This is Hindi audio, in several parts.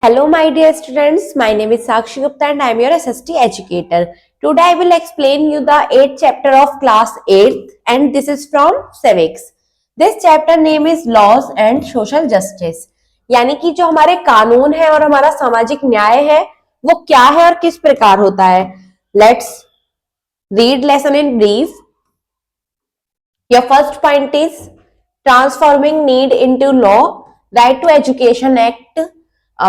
Hello, my dear students. My name is Sakshi Gupta and I am your SST educator. Today I will explain you the 8th chapter of class 8th and this is from civics. This chapter name is laws and social justice. यानी कि जो हमारे कानून है और हमारा सामाजिक न्याय है वो क्या है और किस प्रकार होता है. Let's read lesson in brief. Your first point is transforming need into law. Right to Education Act.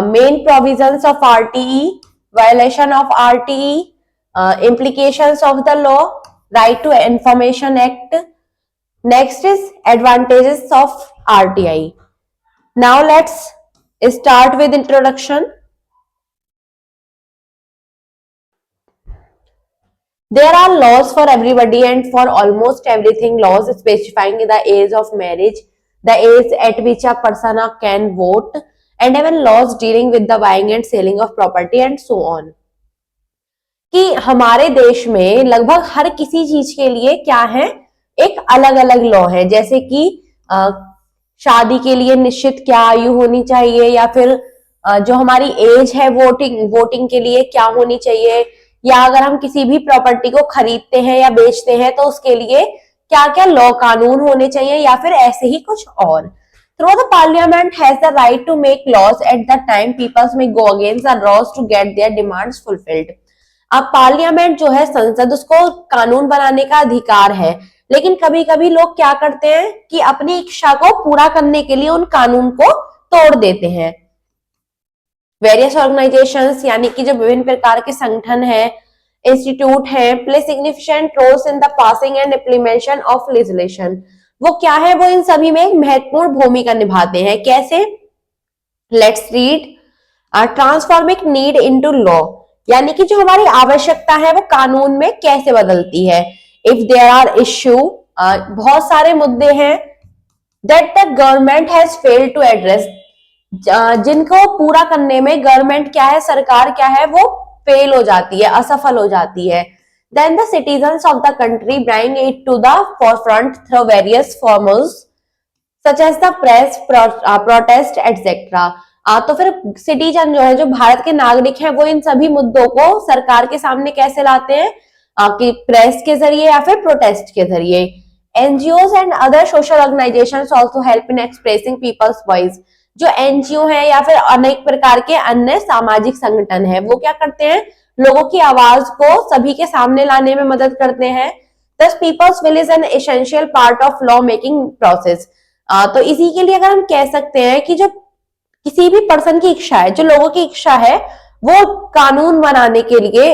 Main provisions of RTE, violation of RTE, implications of the law, Right to Information Act. Next is advantages of RTI. Now let's start with introduction. There are laws for everybody and for almost everything. Laws specifying the age of marriage, the age at which a person can vote, and even laws dealing with the buying and selling of property and so on. कि हमारे देश में लगभग हर किसी चीज के लिए क्या है, एक अलग अलग लॉ है. जैसे कि शादी के लिए निश्चित क्या आयु होनी चाहिए, या फिर जो हमारी एज है वोटिंग के लिए क्या होनी चाहिए, या अगर हम किसी भी प्रॉपर्टी को खरीदते हैं या बेचते हैं तो उसके लिए क्या क्या लॉ कानून होने चाहिए, या फिर ऐसे ही कुछ और. Through the parliament has the right to make laws at the time peoples may go against the laws to get their demands fulfilled. अब पार्लियामेंट जो है संसद, उसको कानून बनाने का अधिकार है, लेकिन कभी कभी लोग क्या करते हैं कि अपनी इच्छा को पूरा करने के लिए उन कानून को तोड़ देते हैं. वेरियस ऑर्गेनाइजेशंस यानी कि जो विभिन्न प्रकार के संगठन है, इंस्टीट्यूट है, play significant roles in the passing and implementation of legislation. वो क्या है, वो इन सभी में एक महत्वपूर्ण भूमिका निभाते हैं. कैसे? Let's read. Transforming need into law, यानी कि जो हमारी आवश्यकता है वो कानून में कैसे बदलती है. इफ देयर आर इश्यू, बहुत सारे मुद्दे हैं that the government has failed to address, जिनको पूरा करने में गवर्नमेंट क्या है, सरकार क्या है, वो फेल हो जाती है, असफल हो जाती है. Then the citizens of the country bring it to the forefront through various forms such as the press, protest, etc. तो फिर सिटीजन जो है, जो भारत के नागरिक हैं, वो इन सभी मुद्दों को सरकार के सामने कैसे लाते हैं, कि प्रेस के जरिए या फिर प्रोटेस्ट के जरिए. NGOs and other social organizations also help in expressing people's voice. जो NGO है या फिर अनेक प्रकार के अन्य सामाजिक संगठन है, वो क्या करते हैं, लोगों की आवाज को सभी के सामने लाने में मदद करते हैं. Thus people's will is an essential part of law making process. तो इसी के लिए अगर हम कह सकते हैं कि जो किसी भी पर्सन की इच्छा है, जो लोगों की इच्छा है, वो कानून बनाने के लिए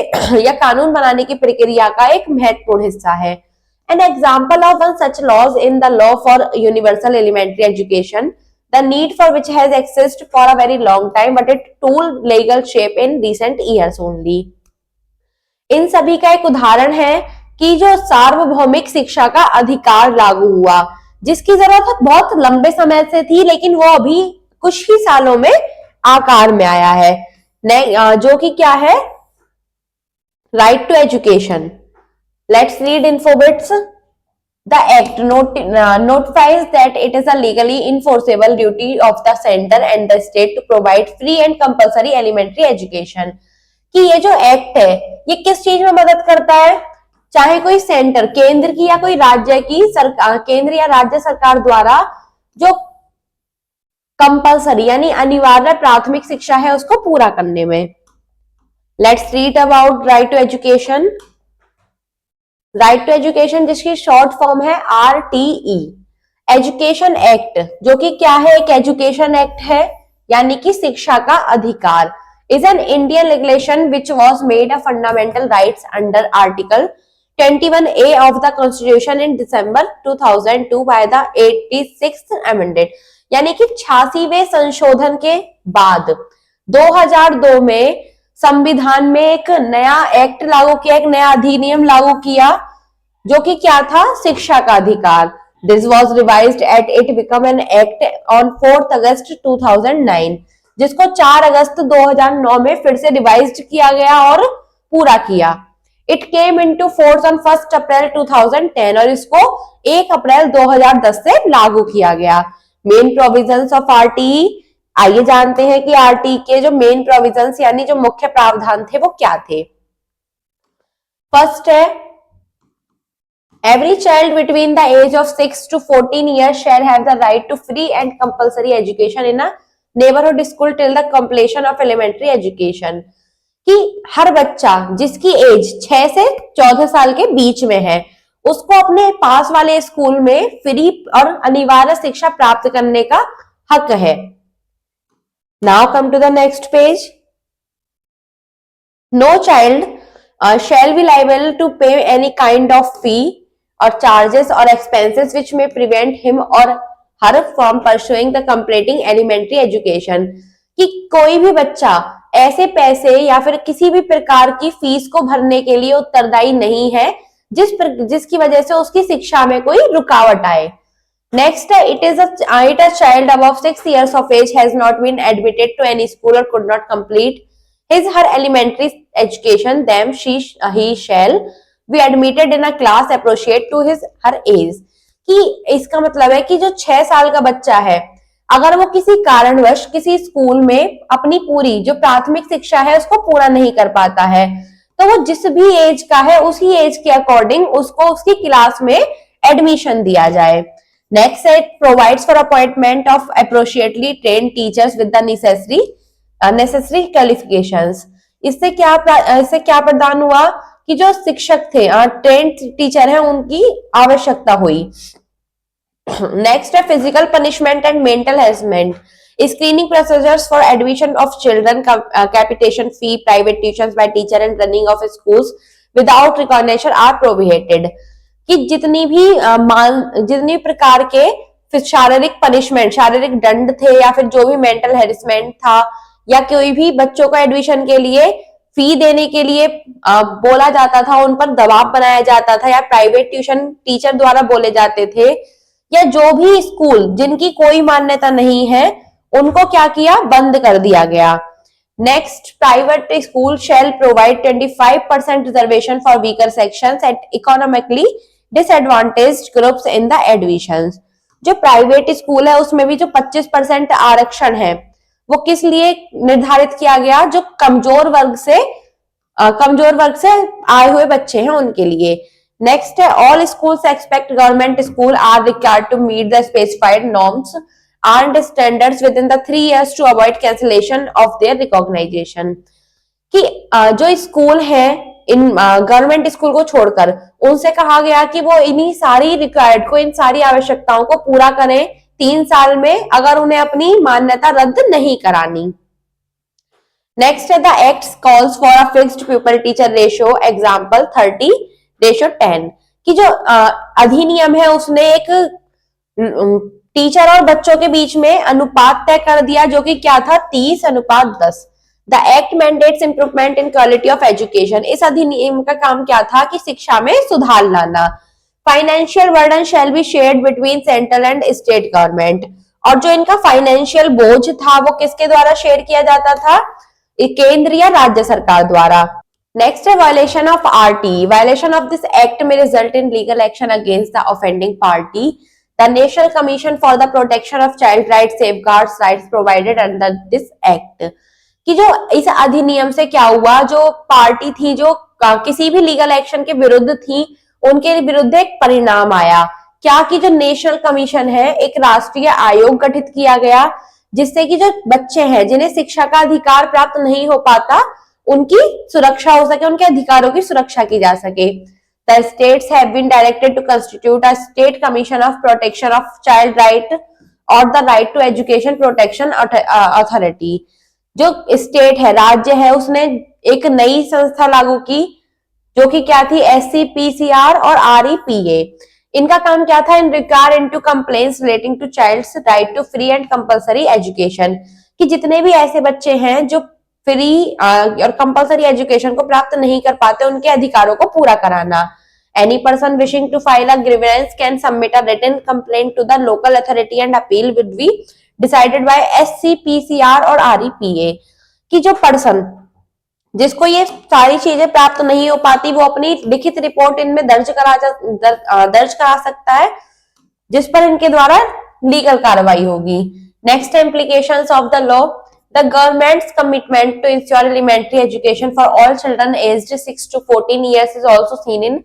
या कानून बनाने की प्रक्रिया का एक महत्वपूर्ण हिस्सा है. An example of one such laws in the law for universal elementary education, the need for which has existed for a very long time but it took legal shape in recent years only. इन सभी का एक उदाहरण है कि जो सार्वभौमिक शिक्षा का अधिकार लागू हुआ, जिसकी जरूरत बहुत लंबे समय से थी, लेकिन वो अभी कुछ ही सालों में आकार में आया है, जो कि क्या है, right to education. Let's read infobits. The act notifies that it is a legally enforceable duty of the center and the state to provide free and compulsory elementary education. कि ये जो एक्ट है ये किस चीज में मदद करता है, चाहे कोई सेंटर, केंद्र की या कोई राज्य की सरकार, केंद्र या राज्य सरकार द्वारा जो कंपल्सरी यानी अनिवार्य प्राथमिक शिक्षा है उसको पूरा करने में. Let's read about right to education. Right to education जिसकी शॉर्ट फॉर्म है RTE. एजुकेशन एक्ट, जो कि क्या है, एक एजुकेशन एक्ट है, यानी कि शिक्षा का अधिकार, is an Indian regulation which was made a fundamental rights under Article 21A of the Constitution in December 2002 by the 86th Amendment. यानी कि 86वें संशोधन के बाद 2002 में संविधान में एक नया एक्ट लागू किया, एक नया अधिनियम लागू किया, जो कि क्या था, शिक्षा का अधिकार. This was revised at it become an act on 4th August 2009, जिसको 4 अगस्त 2009 में फिर से रिवाइज्ड किया गया और पूरा किया. It came into force on 1st April 2010 और इसको 1 अप्रैल 2010 से लागू किया गया. Main provisions of RTE आइए जानते हैं कि आरटी के जो मेन प्रोविजंस यानी जो मुख्य प्रावधान थे वो क्या थे। फर्स्ट है, every child between the age of 6 to 14 years shall have the right to free and compulsory education in a neighborhood school till the completion of elementary education। कि हर बच्चा जिसकी एज 6 से 14 साल के बीच में है उसको अपने पास वाले स्कूल में फ्री और अनिवार्य शिक्षा प्राप्त करने का हक है। Now come to the next page. No child shall be liable to pay any kind of fee or charges or expenses which may prevent him or her from pursuing the completing elementary education। कि कोई भी बच्चा ऐसे पैसे या फिर किसी भी प्रकार की फीस को भरने के लिए उत्तरदायी नहीं है जिसकी वजह से उसकी शिक्षा में कोई रुकावट आए। नेक्स्ट है, it a child above 6 years of age has not been admitted to any school or could not complete his her elementary education, then he shall be admitted in a class appropriate to his her age। कि इसका मतलब है कि जो 6 साल का बच्चा है अगर वो किसी कारणवश किसी स्कूल में अपनी पूरी जो प्राथमिक शिक्षा है उसको पूरा नहीं कर पाता है तो वो जिस भी एज का है उसी एज के अकॉर्डिंग उसको उसकी क्लास में एडमिशन दिया जाए। नेक्स्ट है, provides for appointment of appropriately trained teachers with the necessary qualifications. इससे क्या प्रदान हुआ कि जो शिक्षक थे ट्रेंड टीचर हैं उनकी आवश्यकता हुई। नेक्स्ट है, physical punishment and mental harassment, screening procedures for admission of children, capitation fee, private tuitions by teacher and running of schools without recognition are prohibited. कि जितनी भी प्रकार के शारीरिक पनिशमेंट, शारीरिक दंड थे या फिर जो भी मेंटल हेरासमेंट था या कोई भी बच्चों को एडमिशन के लिए फी देने के लिए बोला जाता था, उन पर दबाव बनाया जाता था या प्राइवेट ट्यूशन टीचर द्वारा बोले जाते थे या जो भी स्कूल जिनकी कोई मान्यता नहीं है उनको क्या किया, बंद कर दिया गया। Next, private school shall provide 25% reservation for weaker sections at economically disadvantaged groups in the admissions. जो प्राइवेट स्कूल है उसमें भी जो 25% आरक्षण है वो किस लिए निर्धारित किया गया, जो कमजोर वर्ग से आए हुए बच्चे हैं उनके लिए। नेक्स्ट है, all schools expect government school are required to meet the specified norms and standards within the 3 years to avoid cancellation of their recognisation. कि जो स्कूल है इन गवर्नमेंट स्कूल को छोड़कर उनसे कहा गया कि वो इन्हीं सारी रिक्वायर्ड को, इन सारी आवश्यकताओं को पूरा करें 3 साल में अगर उन्हें अपनी मान्यता रद्द नहीं करानी। नेक्स्ट है, the act calls for a fixed pupil teacher ratio, example 30:10। कि जो अधिनियम है उसने एक टीचर और बच्चों के बीच में अनुपात तय कर दिया जो कि क्या था, 30:10। The act mandates improvement in quality of education. इस अधिनियम का काम क्या था कि शिक्षा में सुधार लाना। Financial burden shall be shared between central and state government. और जो इनका फाइनेंशियल बोझ था वो किसके द्वारा शेयर किया जाता था, केंद्र या राज्य सरकार द्वारा। नेक्स्ट है, violation of RT. Violation of this act में result in legal action against the offending party. The national commission for the protection of child right safeguards rights provided under this act. कि जो इस अधिनियम से क्या हुआ, जो पार्टी थी जो किसी भी लीगल एक्शन के विरुद्ध थी उनके विरुद्ध एक परिणाम आया। क्या कि जो नेशनल कमीशन है, एक राष्ट्रीय आयोग गठित किया गया जिससे कि जो बच्चे हैं जिन्हें शिक्षा का अधिकार प्राप्त नहीं हो पाता उनकी सुरक्षा हो सके, उनके अधिकारों की सुरक्षा की जा सके। The states have been directed to constitute a state commission of protection of child right और the right to education protection authority. जो स्टेट है, राज्य है, उसने एक नई संस्था लागू की जो कि क्या थी, SCPCR और REPA। इनका काम क्या था, in regard into complaints relating to child's right to free and compulsory education. कि जितने भी ऐसे बच्चे हैं जो फ्री और कंपलसरी एजुकेशन को प्राप्त नहीं कर पाते उनके अधिकारों को पूरा कराना। Any person wishing to file a grievance can submit a written complaint to the local authority and appeal will be decided by SCPCR और REPA। कि जो पर्सन जिसको ये सारी चीजें प्राप्त नहीं हो पाती वो अपनी लिखित रिपोर्ट इनमें दर्ज करा सकता है जिस पर इनके द्वारा लीगल कार्रवाई होगी। Next implications of the law. The government's commitment to ensure elementary education for all children aged 6 to 14 years is also seen in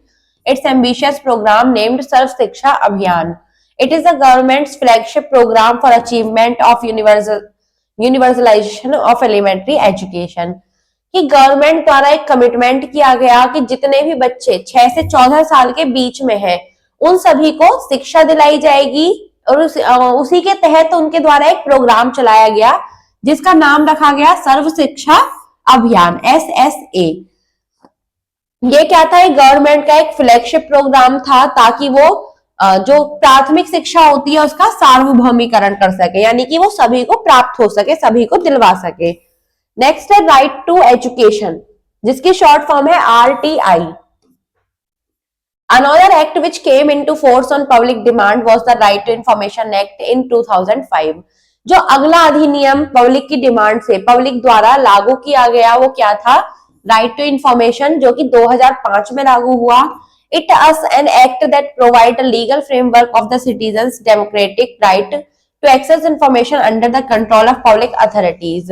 its ambitious program named Sarv Shiksha Abhiyan. It is the government's flagship program for achievement of universalization of elementary education. कि गवर्नमेंट द्वारा एक कमिटमेंट किया गया कि जितने भी बच्चे 6 से 14 साल के बीच में हैं, उन सभी को शिक्षा दिलाई जाएगी और उसी के तहत उनके द्वारा एक प्रोग्राम चलाया गया जिसका नाम रखा गया सर्व शिक्षा अभियान, SSA। ये क्या था, एक गवर्नमेंट का एक फ्लैगशिप प्रोग्राम था ताकि वो जो प्राथमिक शिक्षा होती है उसका सार्वभौमिकरण कर सके, यानी कि वो सभी को प्राप्त हो सके, सभी को दिलवा सके। नेक्स्ट है राइट टू एजुकेशन, जिसकी शॉर्ट फॉर्म है RTI। Another act which came into force on public demand was the Right to Information Act in 2005। जो अगला अधिनियम पब्लिक की डिमांड से पब्लिक द्वारा लागू किया गया वो क्या था, राइट टू इंफॉर्मेशन, जो कि 2005 में लागू हुआ। It is an act that provide a legal framework of the citizens' democratic right to access information under the control of public authorities।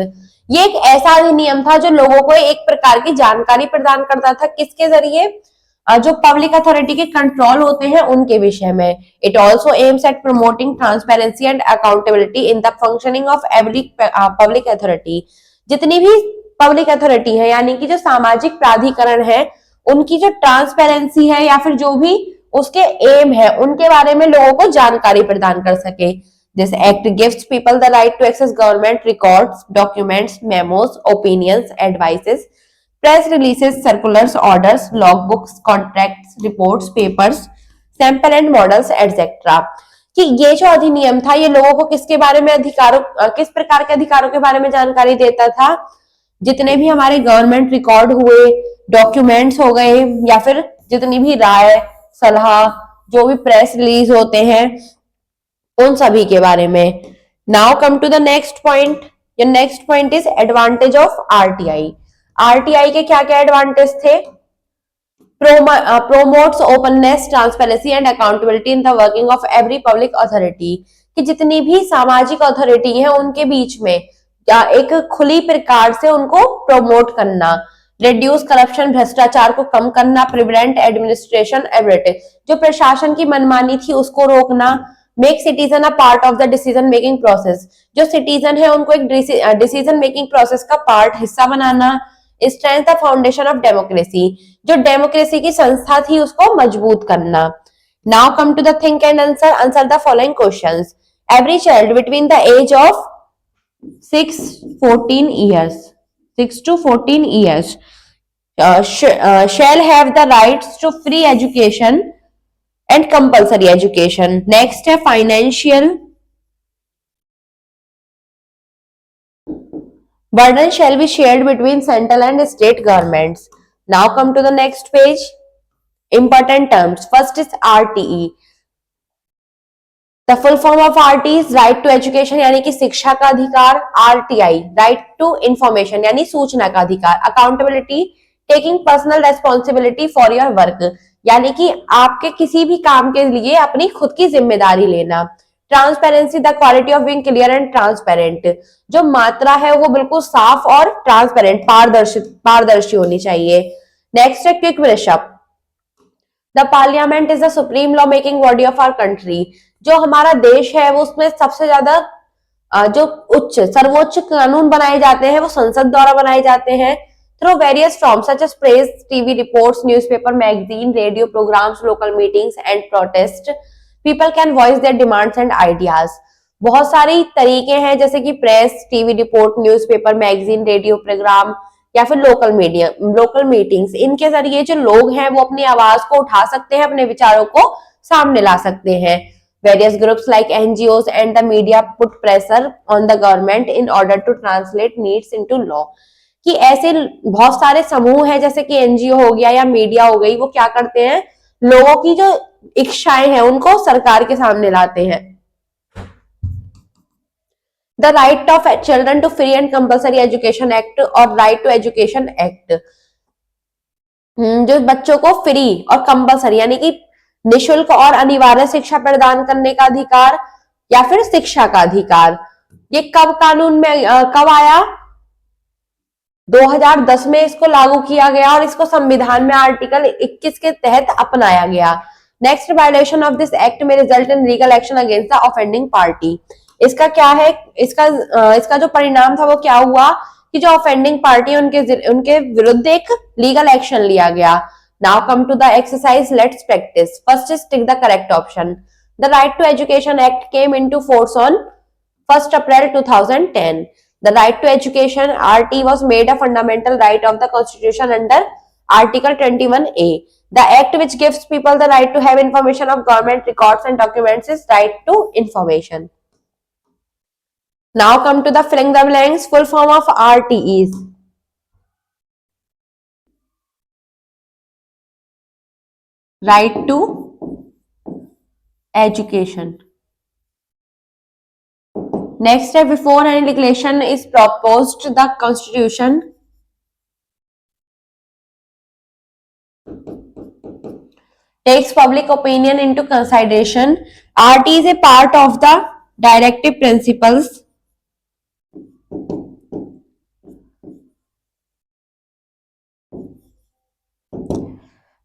ये एक ऐसा अधिनियम था जो लोगों को एक प्रकार की जानकारी प्रदान करता था, किसके जरिए, जो पब्लिक अथॉरिटी के कंट्रोल होते हैं उनके विषय में। It also aims at promoting transparency and accountability in the functioning of every public authority. जितनी भी पब्लिक अथॉरिटी है, यानी कि जो सामाजिक प्राधिकरण है, उनकी जो ट्रांसपेरेंसी है या फिर जो भी उसके एम है, उनके बारे में लोगों को जानकारी प्रदान कर सके। This act gives people the right to access government records, documents, memos, opinions, advices, press releases, circulars, orders, log books, contracts, reports, papers, sample and models etcetera. कि ये जो अधिनियम था ये लोगों को किसके बारे में किस प्रकार के अधिकारों के बारे में जानकारी देता था, जितने भी हमारे गवर्नमेंट रिकॉर्ड हुए, डॉक्यूमेंट्स हो गए, या फिर जितनी भी राय सलाह, जो भी प्रेस रिलीज होते हैं, उन सभी के बारे में। Now come to the next point. Your next point is advantage of RTI। RTI के क्या क्या एडवांटेज थे, promotes openness, transparency and accountability in the working of every public authority। कि जितनी भी सामाजिक अथॉरिटी है उनके बीच में एक खुली प्रकार से उनको प्रमोट करना। रिड्यूस करप्शन, भ्रष्टाचार को कम करना। प्रिवेंट एडमिनिस्ट्रेशन एबिलिटी, जो प्रशासन की मनमानी थी उसको रोकना। Make citizen a part of the decision making process, जो सिटीजन है उनको एक डिसीजन मेकिंग प्रोसेस का पार्ट, हिस्सा बनाना। Strength the foundation of democracy, जो डेमोक्रेसी की संस्था थी उसको मजबूत करना। Now come to the think and answer the following questions. Every child between the age of 6 to 14 years shall have the rights to free education and compulsory education. Next है financial burden shall be shared between central and state governments. Now come to the next page. Important terms. First is RTE. The full form of RTE is right to education, यानी कि शिक्षा का अधिकार। RTI right to information, यानी सूचना का अधिकार। Accountability, taking personal responsibility for your work, यानी कि आपके किसी भी काम के लिए अपनी खुद की जिम्मेदारी लेना। Transparency, the quality of being clear and transparent, जो मात्रा है वो बिल्कुल साफ और ट्रांसपेरेंट, पारदर्शी होनी चाहिए। नेक्स्ट है quick brush up. The parliament is the supreme law making body of our country. जो हमारा देश है वो उसमें सबसे ज्यादा जो सर्वोच्च कानून बनाए जाते हैं वो संसद द्वारा बनाए जाते हैं। Through various forms such as press, TV reports, newspaper, magazine, radio programmes, local meetings and protest, people can voice their demands and ideas. बहुत सारे तरीके हैं जैसे कि press, TV report, newspaper, magazine, radio programme या फिर लोकल मीटिंग्स। इनके जरिए जो लोग हैं वो अपनी आवाज को उठा सकते हैं, अपने विचारों को सामने ला सकते हैं। Various groups like NGOs and the media put pressure on the government in order to translate needs into law। कि ऐसे बहुत सारे समूह हैं जैसे कि NGO हो गया या मीडिया हो गई, वो क्या करते हैं, लोगों की जो इच्छाएं हैं उनको सरकार के सामने लाते हैं। The right of children to free and compulsory education act और राइट टू एजुकेशन एक्ट, जो बच्चों को फ्री और कंपल्सरी यानी कि निशुल्क और अनिवार्य शिक्षा प्रदान करने का अधिकार या फिर शिक्षा का अधिकार। ये कब कानून में कब आया? 2010 में इसको लागू किया गया और इसको संविधान में आर्टिकल 21 के तहत अपनाया गया। Next, violation of this act में result in legal action against the offending party. इसका क्या है? इसका जो परिणाम था वो क्या हुआ कि जो ऑफेंडिंग पार्टी उनके विरुद्ध एक लीगल एक्शन लिया गया। Now come to the exercise, let's practise. First is tick the correct option. The right to education act came into force on 1st April 2010. The right to education RT was made a fundamental right of the Constitution under Article 21A. The act which gives people the right to have information of government records and documents is right to information. Now come to the filling the blanks. Full form of RT is right to education. Next step, before any legislation is proposed, the Constitution takes public opinion into consideration. RT is a part of the directive principles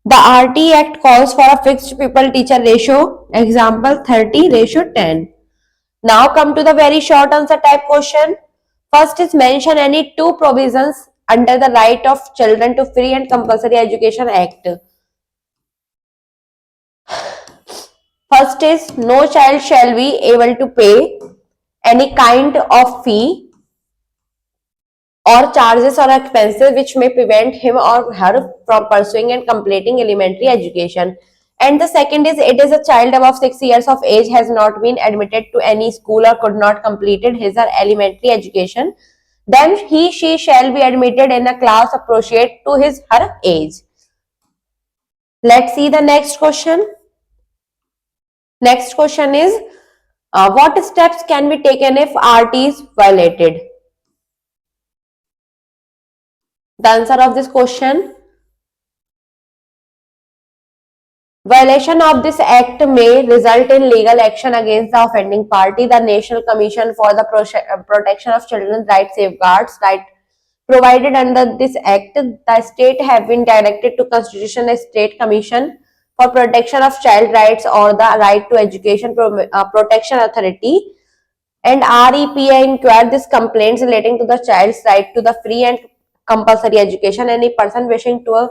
The RT Act calls for a fixed people-teacher ratio, example 30:10. Now come to the very short answer type question. First is mention any two provisions under the Right of Children to Free and Compulsory Education Act. First is no child shall be able to pay any kind of fee or charges or expenses which may prevent him or her from pursuing and completing elementary education. And the second is, it is a child above 6 years of age has not been admitted to any school or could not completed his or elementary education, then she shall be admitted in a class appropriate to his her age. Let's see the next question. Next question is, what steps can be taken if RT is violated? The answer of this question: violation of this act may result in legal action against the offending party. The National Commission for the Protection of Children's Rights safeguards right provided under this act. The state have been directed to constitution a state commission for protection of child rights or the right to education protection authority, and REPA inquired these complaints relating to the child's right to the free and compulsory education. Any person wishing to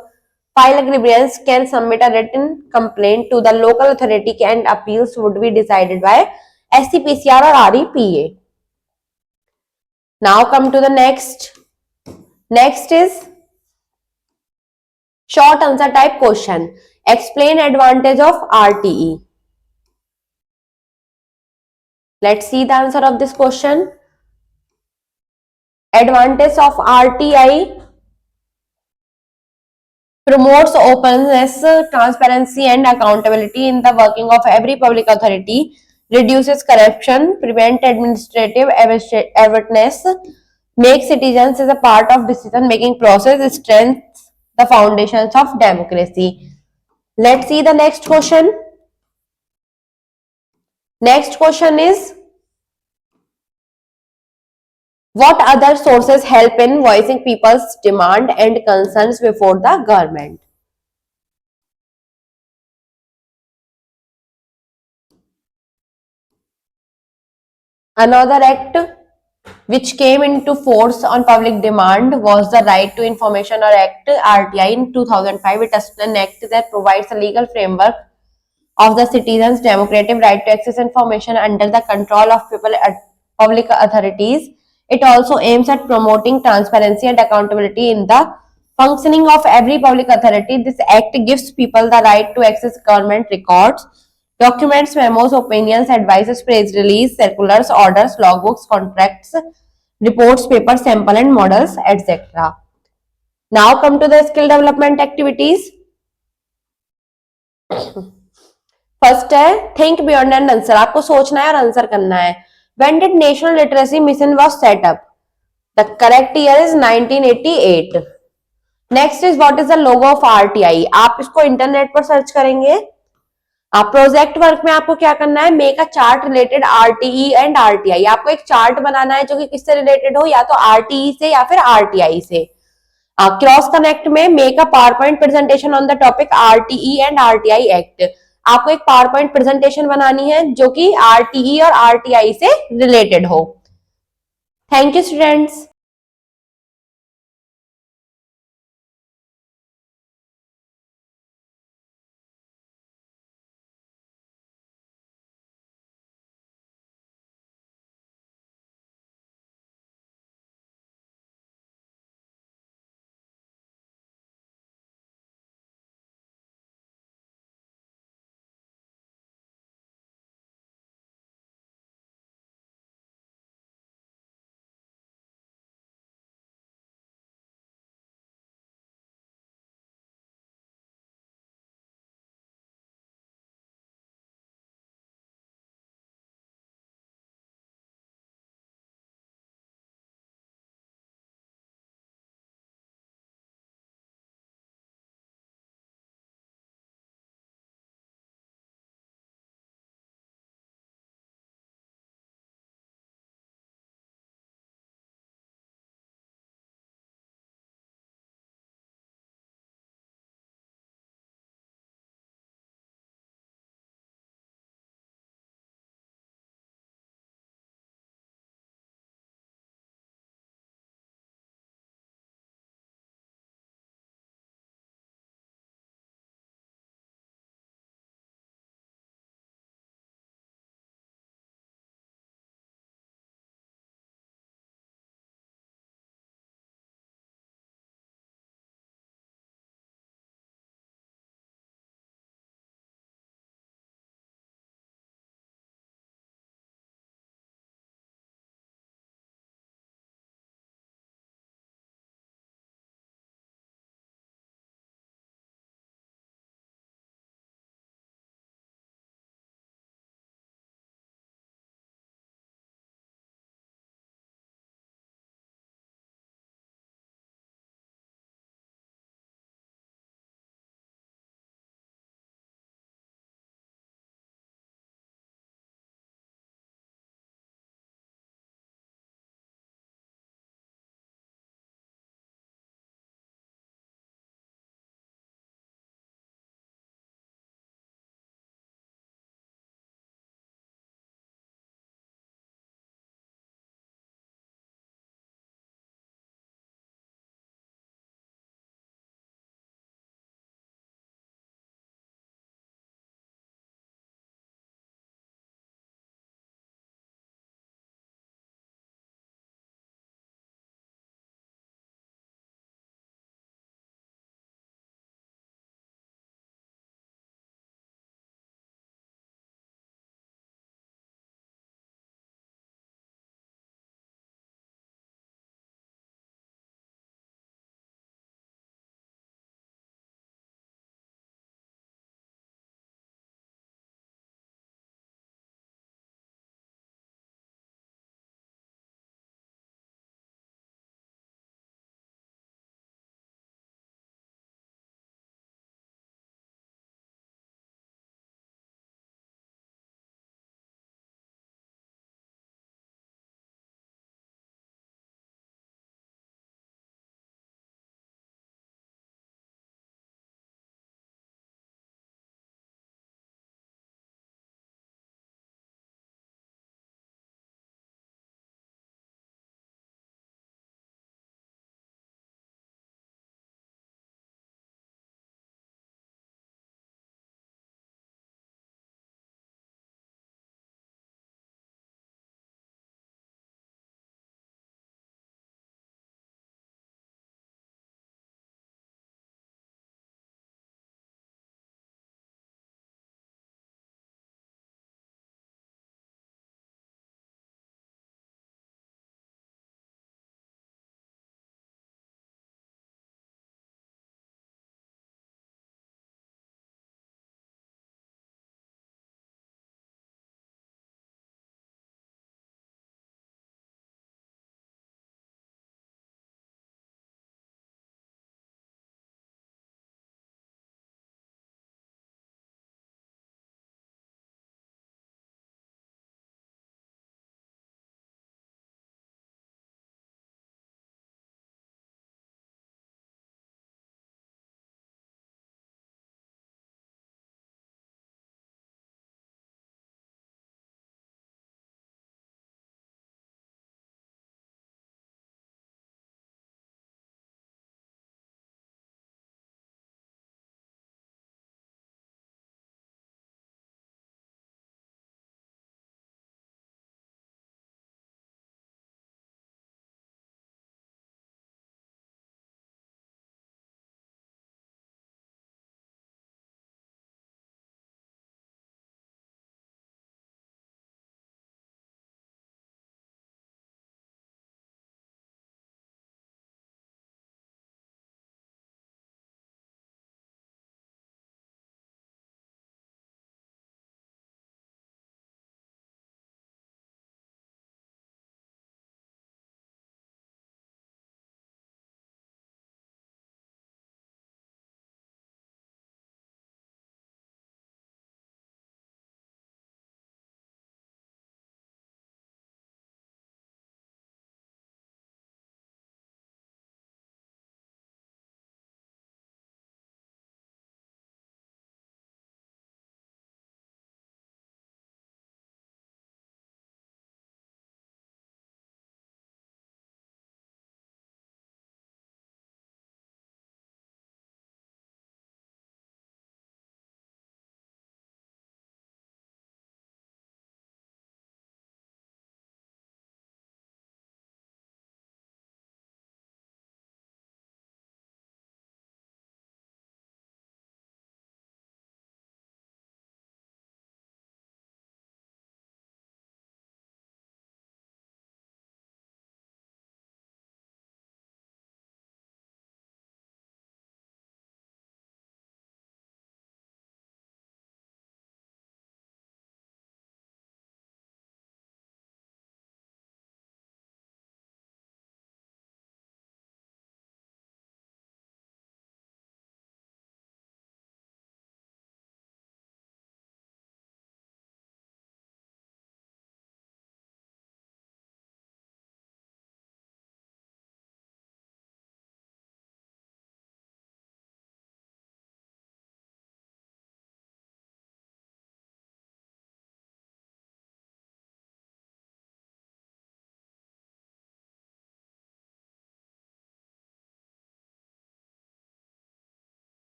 file a grievance can submit a written complaint to the local authority and appeals would be decided by SCPCR or REPA. Now come to the next. Next is short answer type question. Explain advantage of RTE. Let's see the answer of this question. Advantage of RTI: promotes openness, transparency and accountability in the working of every public authority, reduces corruption, prevent administrative awareness, makes citizens as a part of decision making process, strengthens the foundations of democracy. Let's see the next question. Next question is, what other sources help in voicing people's demand and concerns before the government? Another act which came into force on public demand was the Right to Information or Act RTI in 2005. It is an act that provides a legal framework of the citizens' democratic right to access information under the control of public authorities. It also aims at promoting transparency and accountability in the functioning of every public authority. This act gives people the right to access government records, documents, memos, opinions, advices, press release, circulars, orders, logbooks, contracts, reports, papers, sample and models, etc. Now come to the skill development activities. First है थिंक बियॉन्ड एंड आंसर. आपको सोचना है और आंसर करना है. When did national literacy mission was set up? The correct year is 1988. Next is what is the logo of RTI. आप इसको इंटरनेट पर सर्च करेंगे. प्रोजेक्ट वर्क में आपको क्या करना है, make a chart related RTE and RTI. आपको एक चार्ट बनाना है जो कि किससे रिलेटेड हो, या तो आरटीई से या फिर आरटीआई से। क्रॉस कनेक्ट में make a power point presentation on the topic RTE and RTI act. आपको एक पावर पॉइंट प्रेजेंटेशन बनानी है जो कि आरटीई और आरटीआई से रिलेटेड हो। Thank you students.